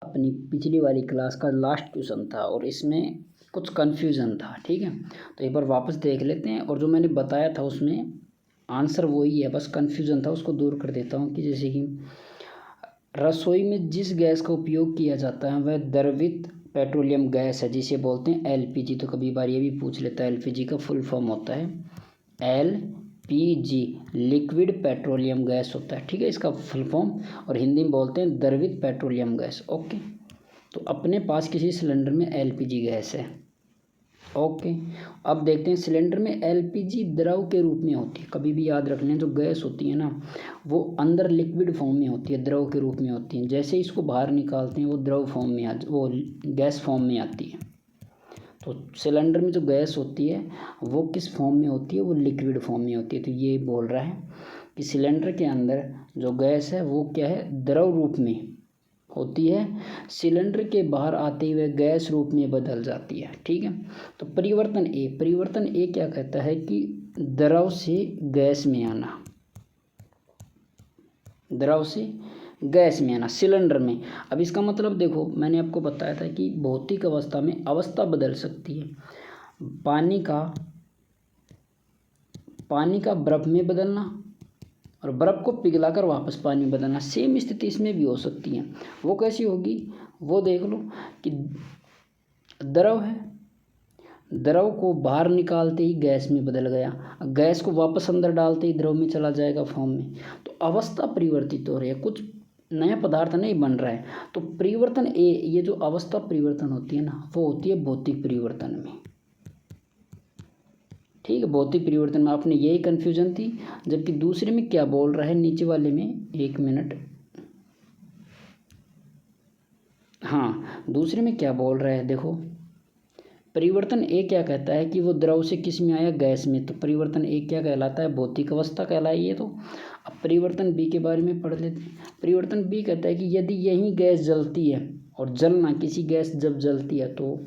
अपनी पिछली वाली क्लास का लास्ट क्वेश्चन था और इसमें कुछ कन्फ्यूज़न था। ठीक है, तो एक बार वापस देख लेते हैं। और जो मैंने बताया था उसमें आंसर वही है, बस कन्फ्यूज़न था उसको दूर कर देता हूँ। कि जैसे कि रसोई में जिस गैस का उपयोग किया जाता है वह द्रवित पेट्रोलियम गैस है, जिसे बोलते हैं एलपीजी। तो कभी बार ये भी पूछ लेता है, एलपीजी का फुल फॉर्म होता है एलपीजी, लिक्विड पेट्रोलियम गैस होता है। ठीक है, इसका फुल फॉर्म, और हिंदी में बोलते हैं द्रवित पेट्रोलियम गैस। ओके, तो अपने पास किसी सिलेंडर में एलपीजी गैस है। ओके, अब देखते हैं सिलेंडर में एलपीजी द्रव के रूप में होती है। कभी भी याद रख लें, जो गैस होती है ना वो अंदर लिक्विड फॉर्म में होती है, द्रव के रूप में होती है। जैसे इसको बाहर निकालते हैं वो द्रव फॉर्म में वो गैस फॉर्म में आती है। तो सिलेंडर में जो गैस होती है वो किस फॉर्म में होती है, वो लिक्विड फॉर्म में होती है। तो ये बोल रहा है कि सिलेंडर के अंदर जो गैस है वो क्या है, द्रव रूप में होती है, सिलेंडर के बाहर आते हुए गैस रूप में बदल जाती है। ठीक है, तो परिवर्तन ए क्या कहता है कि द्रव से गैस में आना, द्रव से गैस में आना सिलेंडर में। अब इसका मतलब देखो, मैंने आपको बताया था कि भौतिक अवस्था में अवस्था बदल सकती है। पानी का बर्फ में बदलना और बर्फ को पिघलाकर वापस पानी में बदलना, सेम स्थिति इसमें भी हो सकती है। वो कैसी होगी, वो देख लो कि द्रव है, द्रव को बाहर निकालते ही गैस में बदल गया, गैस को वापस अंदर डालते ही द्रव में चला जाएगा फॉर्म में। तो अवस्था परिवर्तित हो रही है, कुछ नया पदार्थ नहीं बन रहा है। तो परिवर्तन ए, ये जो अवस्था परिवर्तन होती है ना, वो होती है भौतिक परिवर्तन में। ठीक है, भौतिक परिवर्तन में आपने यही कन्फ्यूजन थी। जबकि दूसरे में क्या बोल रहा है, नीचे वाले में, एक मिनट, हाँ दूसरे में क्या बोल रहा है देखो, परिवर्तन ए क्या कहता है कि वो द्रव से किस में आया, गैस में। तो परिवर्तन ए क्या कहलाता है, भौतिक अवस्था कहलाई है। तो अब परिवर्तन बी के बारे में पढ़ लेते हैं। परिवर्तन बी कहता है कि यदि यही गैस जलती है, और जलना, किसी गैस जब जलती है तो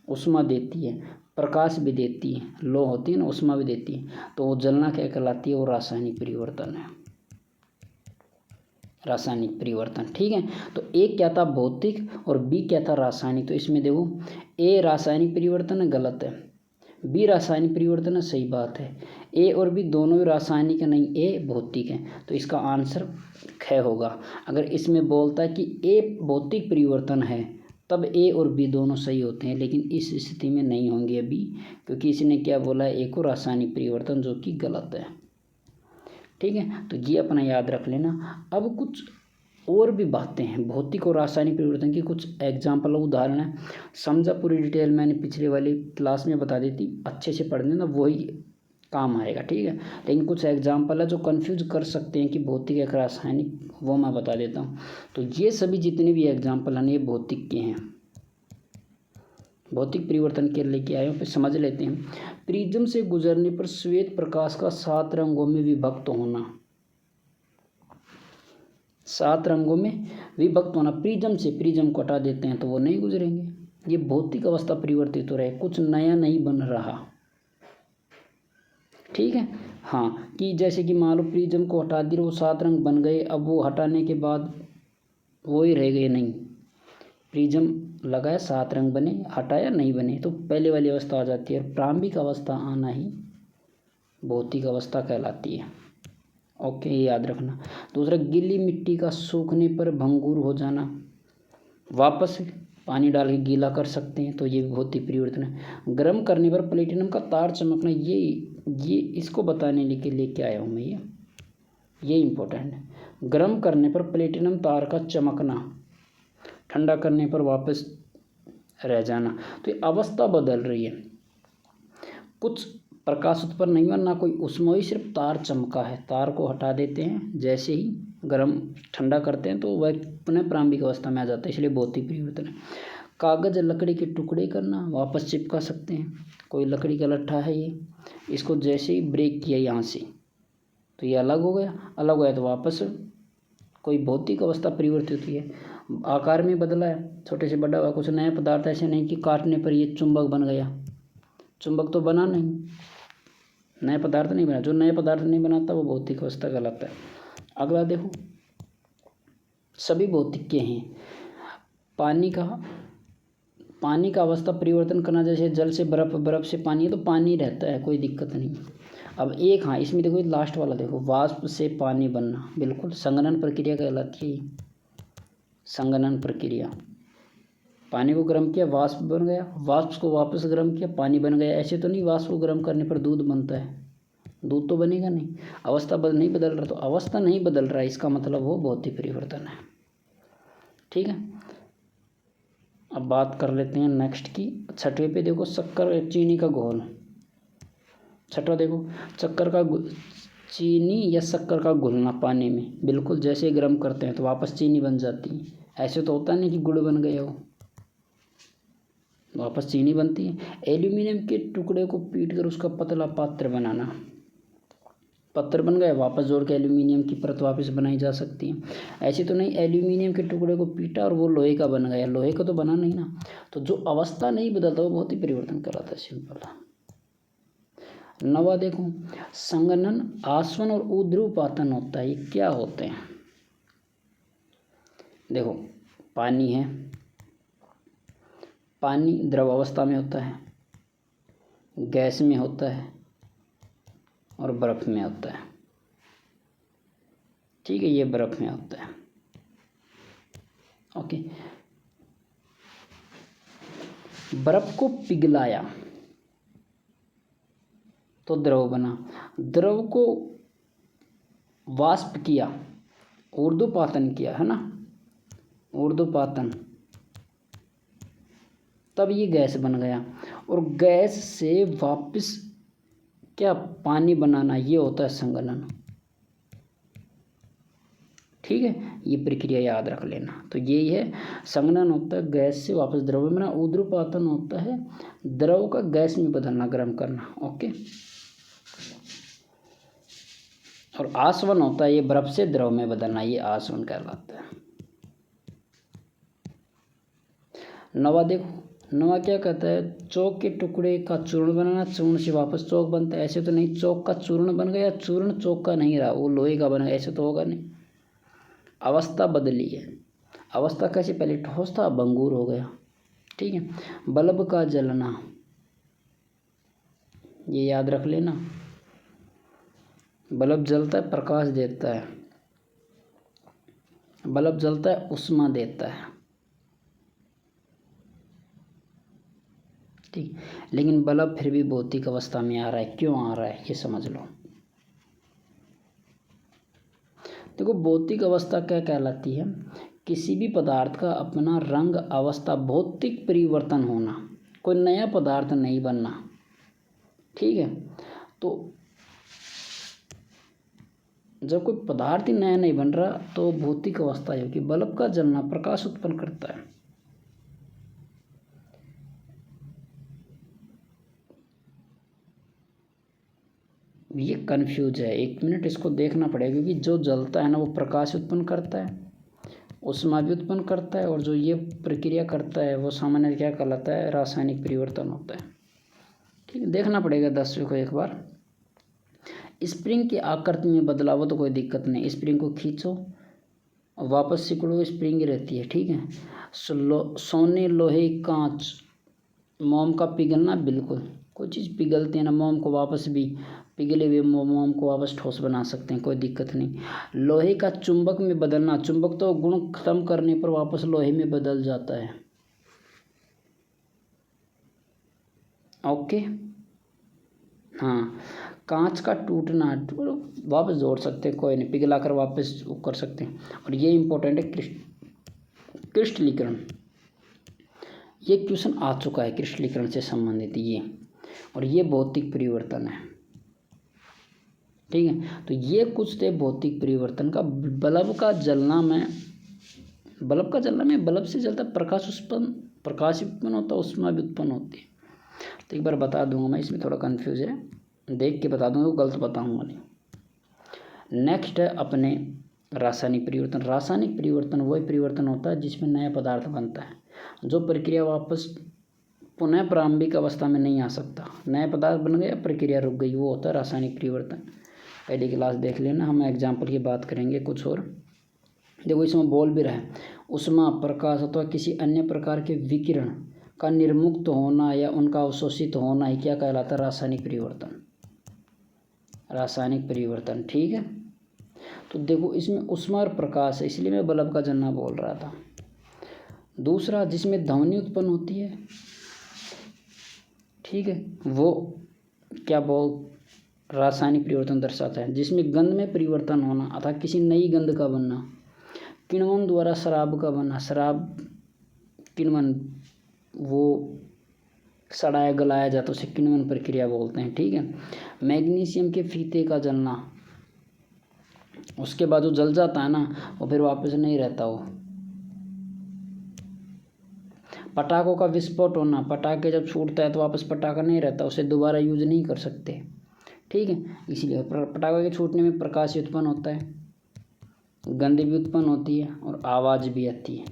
उष्मा देती है, प्रकाश भी देती है, लो होती है ना, उष्मा भी देती है, तो वो जलना क्या कहलाती है, वो रासायनिक परिवर्तन है, रासायनिक परिवर्तन। ठीक है, तो ए क्या था, भौतिक, और बी क्या था, रासायनिक। तो इसमें देखो, ए रासायनिक परिवर्तन है, गलत है, बी रासायनिक परिवर्तन है, सही बात है। ए और बी दोनों ही रासायनिक है, नहीं, ए भौतिक है। तो इसका आंसर ख होगा। अगर इसमें बोलता है कि ए भौतिक परिवर्तन है तब ए और बी दोनों सही होते हैं, लेकिन इस स्थिति में नहीं होंगे अभी, क्योंकि इसने क्या बोला है, ए को रासायनिक परिवर्तन, जो कि गलत है। ठीक है, तो ये अपना याद रख लेना। अब कुछ और भी बातें हैं भौतिक और रासायनिक परिवर्तन की, कुछ एग्जाम्पल उदाहरण है। समझा, पूरी डिटेल मैंने पिछले वाली क्लास में बता दी थी, अच्छे से पढ़ लेना, वही काम आएगा। ठीक है, लेकिन कुछ एग्जाम्पल है जो कंफ्यूज कर सकते हैं कि भौतिक या रासायनिक, वो मैं बता देता हूँ। तो ये सभी जितने भी एग्जाम्पल हैं ये भौतिक के हैं, भौतिक परिवर्तन के लेके आए हो, फिर समझ लेते हैं। प्रिज्म से गुजरने पर श्वेत प्रकाश का 7 रंगों में विभक्त होना, 7 रंगों में विभक्त होना। प्रिज्म से, प्रिज्म को हटा देते हैं तो वो नहीं गुजरेंगे। ये भौतिक अवस्था परिवर्तित हो रहा है, कुछ नया नहीं बन रहा। ठीक है, हाँ, कि जैसे कि मान लो प्रिज्म को हटा दिया, वो 7 रंग बन गए, अब वो हटाने के बाद वो ही रह गए, नहीं, प्रिज्म लगाया 7 रंग बने, हटाया नहीं बने, तो पहले वाली अवस्था आ जाती है। प्रारंभिक अवस्था आना ही भौतिक अवस्था कहलाती है। ओके, ये याद रखना। दूसरा, गीली मिट्टी का सूखने पर भंगुर हो जाना, वापस पानी डाल के गीला कर सकते हैं, तो ये भौतिक परिवर्तन है। गर्म करने पर प्लेटिनम का तार चमकना, ये इसको बताने के लिए क्या आया हूँ मैं, ये इम्पोर्टेंट है। गर्म करने पर प्लेटिनम तार का चमकना, ठंडा करने पर वापस रह जाना। तो ये अवस्था बदल रही है, कुछ प्रकाश उत्पन्न नहीं हुआ, ना कोई ऊष्मा हुई, सिर्फ तार चमका है। तार को हटा देते हैं, जैसे ही गर्म ठंडा करते हैं तो वह पुनः प्रारंभिक अवस्था में आ जाता है, इसलिए भौतिक परिवर्तन है। कागज़ लकड़ी के टुकड़े करना, वापस चिपका सकते हैं। कोई लकड़ी का लट्ठा है ये, इसको जैसे ही ब्रेक किया यहाँ से तो ये अलग हो गया, अलग हो गया तो वापस कोई भौतिक अवस्था परिवर्तित हुई है, आकार में बदला है, छोटे से बड़ा हुआ। कुछ नया पदार्थ, ऐसे नहीं कि काटने पर ये चुंबक बन गया, चुंबक तो बना नहीं, नया पदार्थ नहीं बना। जो नया पदार्थ नहीं बनाता वो भौतिक अवस्था कहलाता है। अगला देखो, सभी भौतिक के हैं। पानी का अवस्था परिवर्तन करना, जैसे जल से बर्फ़, बर्फ़ से पानी है तो पानी रहता है, कोई दिक्कत नहीं। अब एक, हाँ इसमें देखो लास्ट वाला देखो, वाष्प से पानी बनना, बिल्कुल संघनन प्रक्रिया कहलाती है। संघनन प्रक्रिया, पानी को गर्म किया वाष्प बन गया, वाष्प को वापस गर्म किया पानी बन गया। ऐसे तो नहीं वाष्प को गर्म करने पर दूध बनता है, दूध तो बनेगा नहीं। अवस्था नहीं बदल रहा, तो अवस्था नहीं बदल रहा है, इसका मतलब वो भौतिक परिवर्तन है। ठीक है, अब बात कर लेते हैं नेक्स्ट की। छठवें पे देखो, शक्कर चीनी का घोल। छठवा देखो, चीनी या शक्कर का घुलना पानी में, बिल्कुल जैसे गर्म करते हैं तो वापस चीनी बन जाती है। ऐसे तो होता नहीं कि गुड़ बन गया हो, वापस चीनी बनती है। एल्यूमिनियम के टुकड़े को पीट कर उसका पतला पात्र बनाना, पत्थर बन गया, वापस जोड़ के एल्यूमिनियम की परत वापस बनाई जा सकती है। ऐसे तो नहीं एल्यूमिनियम के टुकड़े को पीटा और वो लोहे का बन गया, लोहे का तो बना नहीं ना। तो जो अवस्था नहीं बदलता वो बहुत ही परिवर्तन कराता है, सिंपल। नवा देखो, संघनन, आसवन और ऊर्ध्वपातन होता है। ये क्या होते हैं? देखो, पानी है, पानी द्रव अवस्था में होता है, गैस में होता है और बर्फ में होता है। ठीक है, ये बर्फ में होता है। ओके, बर्फ को पिघलाया तो द्रव बना, द्रव को वाष्प किया, ऊर्ध्वपातन किया, है ना, ऊर्ध्वपातन, तब ये गैस बन गया। और गैस से वापस क्या पानी बनाना, ये होता है संघनन। ठीक है, ये प्रक्रिया याद रख लेना। तो यही है, संघनन होता है गैस से वापस द्रव में बना, ऊर्ध्वपातन होता है द्रव का गैस में बदलना, गर्म करना। ओके, और आसवन होता है ये बर्फ से द्रव में बदलना, ये आसवन कहलाता है। नवा देखो, नवा क्या कहता है, चौक के टुकड़े का चूर्ण बनाना, चूर्ण से वापस चौक बनता है। ऐसे तो नहीं चौक का चूर्ण बन गया, चूर्ण चौक का नहीं रहा, वो लोहे का बन गया, ऐसे तो होगा नहीं। अवस्था बदली है, अवस्था कैसे, पहले ठोस था भंगूर हो गया। ठीक है, बल्ब का जलना, ये याद रख लेना, बल्ब जलता है प्रकाश देता है, बल्ब जलता है ऊष्मा देता है। ठीक, लेकिन बल्ब फिर भी भौतिक अवस्था में आ रहा है, क्यों आ रहा है ये समझ लो। देखो, भौतिक अवस्था क्या कहलाती है, किसी भी पदार्थ का अपना रंग, अवस्था, भौतिक परिवर्तन होना, कोई नया पदार्थ नहीं बनना। ठीक है, तो जब कोई पदार्थ ही नया नहीं बन रहा तो भौतिक अवस्था है कि बल्ब का जलना प्रकाश उत्पन्न करता है। ये कन्फ्यूज है, 1 मिनट इसको देखना पड़ेगा, क्योंकि जो जलता है ना वो प्रकाश उत्पन्न करता है, ऊष्मा भी उत्पन्न करता है, और जो ये प्रक्रिया करता है वो सामान्य क्या कहलाता है, रासायनिक परिवर्तन होता है। ठीक है, देखना पड़ेगा 10वें को एक बार। स्प्रिंग की आकृति में बदलाव हो तो कोई दिक्कत नहीं, स्प्रिंग को खींचो वापस सिकुड़ो, स्प्रिंग रहती है। ठीक है, सोने, लोहे, कांच, मोम का पिघलना, बिल्कुल कोई चीज़ पिघलती है ना, मोम को वापस भी पिघले हुए मोम को वापस ठोस बना सकते हैं, कोई दिक्कत नहीं। लोहे का चुंबक में बदलना, चुंबक तो गुण खत्म करने पर वापस लोहे में बदल जाता है। ओके, हाँ, कांच का टूटना, वापस जोड़ सकते हैं, कोई नहीं, पिघला कर वापस वो कर सकते हैं। और ये इंपॉर्टेंट है, क्रिस्टलीकरण, ये क्वेश्चन आ चुका है क्रिस्टलीकरण से संबंधित ये, और ये भौतिक परिवर्तन है। ठीक है, तो ये कुछ थे भौतिक परिवर्तन का। बल्ब का जलना में बल्ब से जलता प्रकाश उत्पन्न होता है, ऊष्मा भी उत्पन्न होती है। तो एक बार बता दूंगा मैं, इसमें थोड़ा कंफ्यूज है, देख के बता दूंगा, गलत बताऊंगा नहीं। नेक्स्ट है अपने रासायनिक परिवर्तन। रासायनिक परिवर्तन वही परिवर्तन होता है जिसमें नया पदार्थ बनता है, जो प्रक्रिया वापस पुनः प्रारंभिक अवस्था में नहीं आ सकता, नया पदार्थ बन गया, प्रक्रिया रुक गई, वो होता है रासायनिक परिवर्तन। पहली क्लास देख लेना, हम एग्जाम्पल की बात करेंगे कुछ और। देखो, इसमें बोल भी रहा है, ऊष्मा, प्रकाश अथवा किसी अन्य प्रकार के विकिरण का निर्मुक्त होना या उनका अवशोषित होना ही क्या कहलाता है? रासायनिक परिवर्तन। रासायनिक परिवर्तन, ठीक है। तो देखो इसमें ऊष्मा और प्रकाश है, इसलिए मैं बल्ब का जलना बोल रहा था। दूसरा, जिसमें ध्वनि उत्पन्न होती है, ठीक है, वो क्या रासायनिक परिवर्तन दर्शाता है। जिसमें गंध में परिवर्तन होना अर्थात किसी नई गंध का बनना, किण्वन द्वारा शराब का बनना, शराब किण्वन, वो सड़ाया गलाया जाता है, उसे किण्वन प्रक्रिया बोलते हैं, ठीक है। मैग्नीशियम के फीते का जलना, उसके बाद वो जल जाता है ना, और फिर वापस नहीं रहता वो। पटाखों का विस्फोट होना, पटाखे जब छूटता है तो वापस पटाखा नहीं रहता, उसे दोबारा यूज नहीं कर सकते, ठीक है। इसलिए पटाखे के छूटने में प्रकाश उत्पन्न होता है, गंध भी उत्पन्न होती है और आवाज़ भी आती है,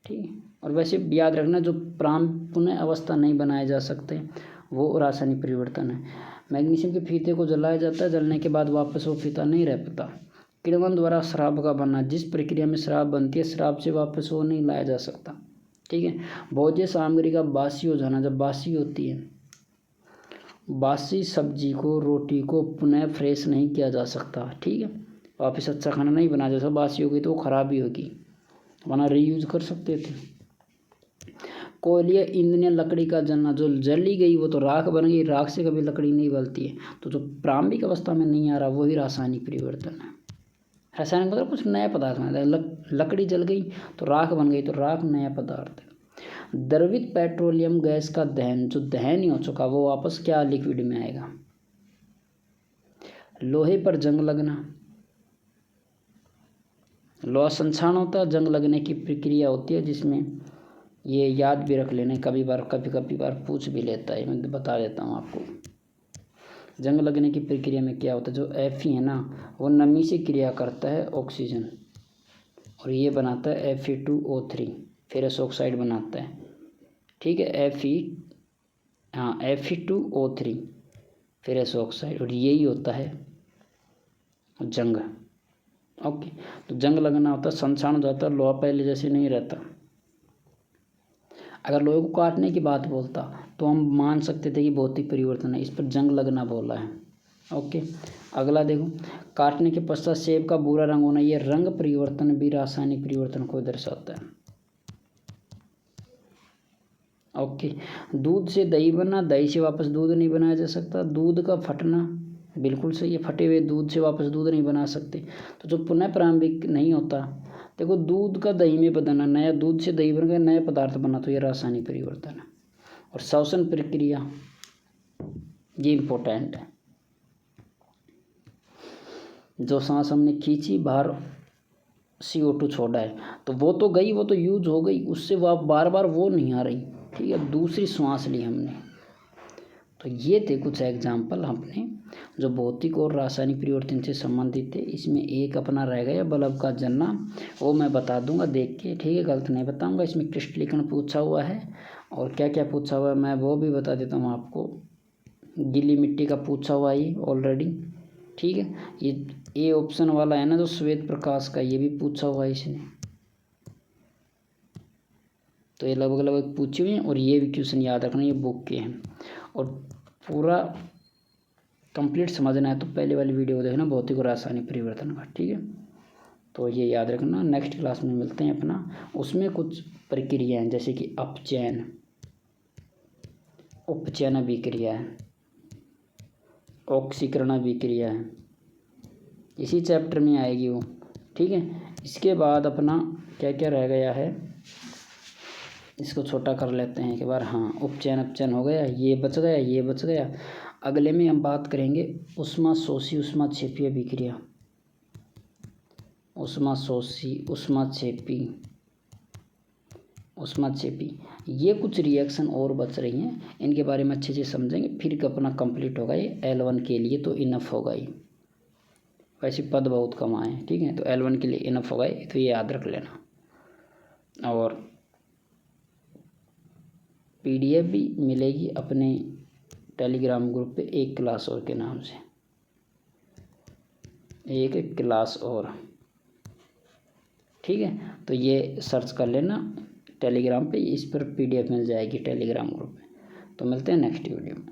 ठीक है। और वैसे याद रखना, जो पुनः अवस्था नहीं बनाए जा सकते वो रासायनिक परिवर्तन है। मैग्नीशियम के फीते को जलाया जाता है, जलने के बाद वापस वो फीता नहीं रह पाता। किण्वन द्वारा शराब का बनना, जिस प्रक्रिया में शराब बनती है, शराब से वापस वो नहीं लाया जा सकता, ठीक है। भोज्य सामग्री का बासी हो जाना, जब बासी होती है, बासी सब्जी को, रोटी को पुनः फ्रेश नहीं किया जा सकता, ठीक है। वापस अच्छा खाना नहीं बनाया जा सकता, बासी होगी तो वो खराब ही होगी, वरना रीयूज कर सकते थे। कोयले, ईंधन या लकड़ी का जलना, जो जली गई वो तो राख बन गई, राख से कभी लकड़ी नहीं बनती है, तो जो प्रारंभिक अवस्था में नहीं आ रहा वही रासायनिक परिवर्तन है। रासायनिक मतलब कुछ नया पदार्थ बना, लकड़ी जल गई तो राख बन गई, तो राख नया पदार्थ है। द्रवित पेट्रोलियम गैस का दहन, जो दहन ही हो चुका वो वापस क्या लिक्विड में आएगा। लोहे पर जंग लगना, लोहा संक्षारण होता है, जंग लगने की प्रक्रिया होती है, जिसमें ये याद भी रख लेने, कभी कभी बार पूछ भी लेता है, मैं बता देता हूँ आपको। जंग लगने की प्रक्रिया में क्या होता है, जो Fe है ना, वो नमी से क्रिया करता है ऑक्सीजन, और ये बनाता है Fe2O3, फेरस ऑक्साइड बनाता है, ठीक है। Fe2O3 फेरस ऑक्साइड, और यही होता है जंग, ओके। तो जंग लगना होता है, संक्षारण हो जाता है, लोहा पहले जैसे नहीं रहता। अगर लोहे को काटने की बात बोलता तो हम मान सकते थे कि भौतिक परिवर्तन है, इस पर जंग लगना बोला है, ओके। अगला देखो, काटने के पश्चात सेब का भूरा रंग होना, ये रंग परिवर्तन भी रासायनिक परिवर्तन को दर्शाता है, ओके। दूध से दही बनना, दही से वापस दूध नहीं बनाया जा सकता। दूध का फटना, बिल्कुल सही है, फटे हुए दूध से वापस दूध नहीं बना सकते। तो जो पुनः प्रारंभिक नहीं होता, देखो दूध का दही में बदलना, नया दूध से दही बन गया, नया पदार्थ बना, तो ये रासायनिक परिवर्तन है। और श्वसन प्रक्रिया, ये इम्पोर्टेंट है, जो सांस हमने खींची, बाहर CO2 छोड़ा है, तो वो तो गई, वो तो यूज हो गई, उससे वो बार बार वो नहीं आ रही, ठीक है, दूसरी श्वास ली हमने। तो ये थे कुछ एग्जाम्पल हमने जो भौतिक और रासायनिक परिवर्तन से संबंधित थे। इसमें एक अपना रह गया बल्ब का जलना, वो मैं बता दूंगा देख के, ठीक है, गलत नहीं बताऊंगा। इसमें क्रिस्टलीकरण पूछा हुआ है, और क्या क्या पूछा हुआ है मैं वो भी बता देता हूँ आपको। गीली मिट्टी का पूछा हुआ है ऑलरेडी, ठीक है। ये ऑप्शन वाला है ना जो श्वेत प्रकाश का, ये भी पूछा हुआ है इसने, तो ये लगभग लगभग पूछे हुए हैं। और ये भी क्वेश्चन याद रखना, ये बुक के हैं, और पूरा कंप्लीट समझना है तो पहले वाली वीडियो देखना भौतिक और रासायनिक परिवर्तन का, ठीक है। तो ये याद रखना, नेक्स्ट क्लास में मिलते हैं अपना। उसमें कुछ प्रक्रियाएं जैसे कि अपचयन, उपचयन अभिक्रिया है, ऑक्सीकरण अभिक्रिया है, इसी चैप्टर में आएगी वो, ठीक है। इसके बाद अपना क्या क्या रह गया है, इसको छोटा कर लेते हैं एक बार। हाँ, उपचयन अपचयन हो गया, ये बच गया, ये बच गया। अगले में हम बात करेंगे ऊष्मा शोषी ऊष्मा छेपी अभिक्रिया, ऊष्मा शोषी ऊष्मा छेपी, ये कुछ रिएक्शन और बच रही हैं, इनके बारे में अच्छे से समझेंगे, फिर अपना कंप्लीट होगा ये L1 के लिए, तो इनफ होगा ये। वैसे पद बहुत कम आए, ठीक है, तो L1 के लिए इनफ होगा ये, तो ये याद रख लेना। और PDF भी मिलेगी अपने टेलीग्राम ग्रुप पे, एक क्लास और के नाम से, एक क्लास और, ठीक है, तो ये सर्च कर लेना टेलीग्राम पे, इस पर PDF मिल जाएगी टेलीग्राम ग्रुप में। तो मिलते हैं नेक्स्ट वीडियो में।